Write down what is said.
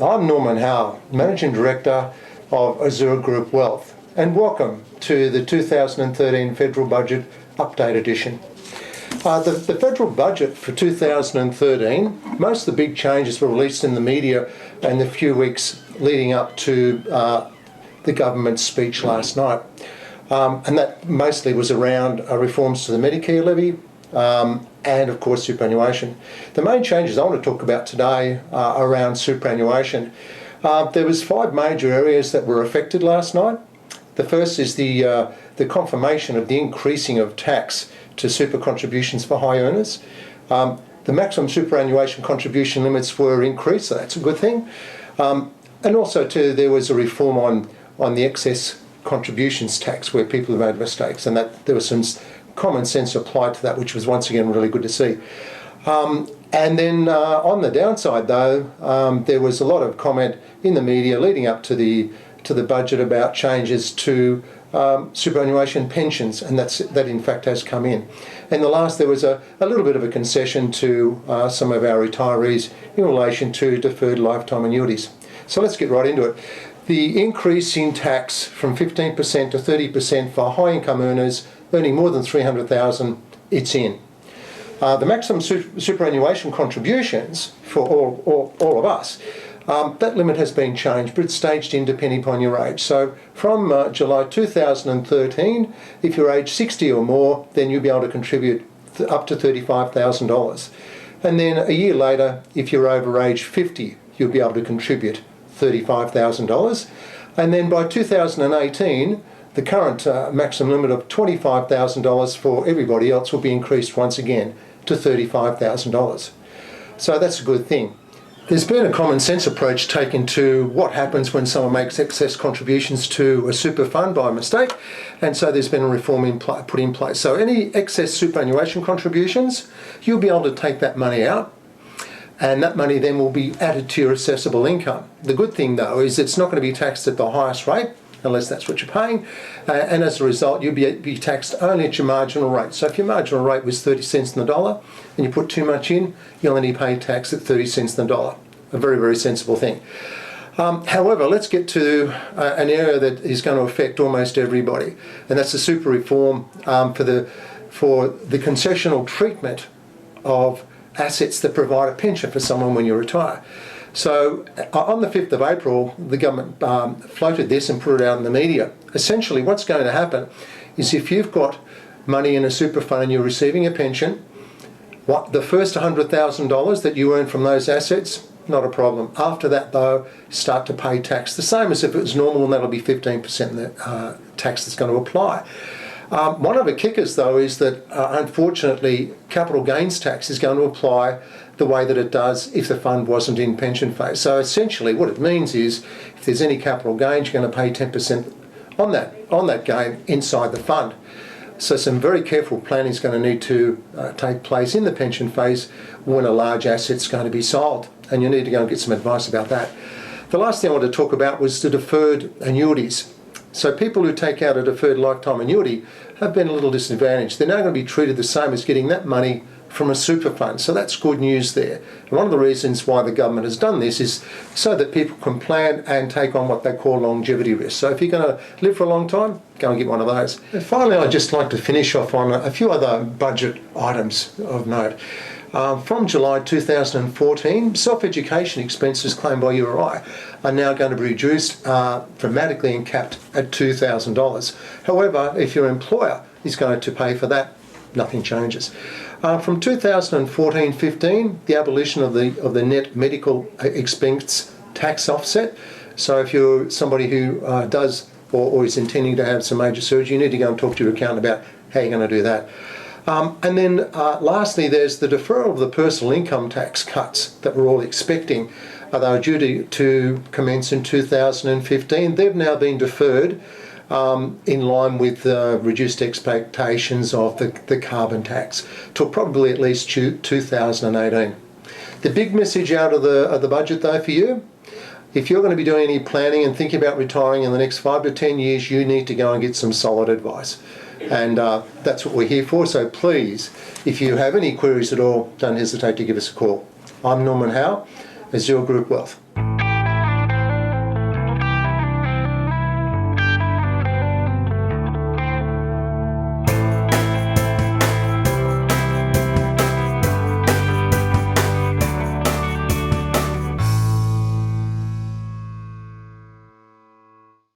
I'm Norman Howe, Managing Director of Azure Group Wealth, and welcome to the 2013 Federal Budget Update Edition. The federal budget for 2013, most of the big changes were released in the media in the few weeks leading up to the government's speech last night. And that mostly was around reforms to the Medicare levy and of course superannuation. The main changes I want to talk about today are around superannuation. There was 5 major areas that were affected last night. The first is the confirmation of the increasing of tax to super contributions for high earners. The maximum superannuation contribution limits were increased, so that's a good thing. And also too, there was a reform on the excess contributions tax where people have made mistakes, and that there was some common sense applied to that, which was once again really good to see. And then on the downside though, there was a lot of comment in the media leading up to the budget about changes to superannuation pensions, and that in fact has come in. And the last, there was a little bit of a concession to some of our retirees in relation to deferred lifetime annuities. So let's get right into it. The increase in tax from 15% to 30% for high income earners earning more than $300,000, it's in. The maximum superannuation contributions for all of us, that limit has been changed, but it's staged in depending upon your age. So from July 2013, if you're age 60 or more, then you'll be able to contribute up to $35,000. And then a year later, if you're over age 50, you'll be able to contribute $35,000. And then by 2018, the current maximum limit of $25,000 for everybody else will be increased once again to $35,000. So that's a good thing. There's been a common sense approach taken to what happens when someone makes excess contributions to a super fund by mistake, and so there's been a reform put in place. So any excess superannuation contributions, you'll be able to take that money out, and that money then will be added to your assessable income. The good thing though is it's not going to be taxed at the highest rate, unless that's what you're paying, and as a result you'll be taxed only at your marginal rate. So if your marginal rate was 30 cents on the dollar and you put too much in, you'll only pay tax at 30 cents on the dollar. A very, very sensible thing. However, let's get to an area that is going to affect almost everybody, and that's the super reform for the concessional treatment of assets that provide a pension for someone when you retire. So on the 5th of April, the government floated this and put it out in the media. Essentially what's going to happen is if you've got money in a super fund and you're receiving a pension, the first $100,000 that you earn from those assets, not a problem. After that though, start to pay tax, the same as if it was normal, and that'll be 15% the tax that's going to apply. One of the kickers though is that unfortunately capital gains tax is going to apply the way that it does if the fund wasn't in pension phase. So essentially what it means is if there's any capital gains, you're going to pay 10% on that gain inside the fund. So some very careful planning is going to need to take place in the pension phase when a large asset's going to be sold, and you need to go and get some advice about that. The last thing I wanted to talk about was the deferred annuities. So people who take out a deferred lifetime annuity have been a little disadvantaged. They're now going to be treated the same as getting that money from a super fund. So that's good news there. And one of the reasons why the government has done this is so that people can plan and take on what they call longevity risk. So if you're going to live for a long time, go and get one of those. And finally, I'd just like to finish off on a few other budget items of note. From July 2014, self-education expenses claimed by URI are now going to be reduced dramatically and capped at $2,000. However, if your employer is going to pay for that, nothing changes. From 2014-15, the abolition of the net medical expense tax offset. So if you're somebody who does or is intending to have some major surgery, you need to go and talk to your accountant about how you're going to do that. And then lastly, there's the deferral of the personal income tax cuts that we're all expecting. They were due to commence in 2015. They've now been deferred in line with reduced expectations of the carbon tax till probably at least 2018. The big message out of the budget though for you, if you're going to be doing any planning and thinking about retiring in the next 5 to 10 years, you need to go and get some solid advice. And that's what we're here for. So please, if you have any queries at all, don't hesitate to give us a call. I'm Norman Howe, Azure Group Wealth.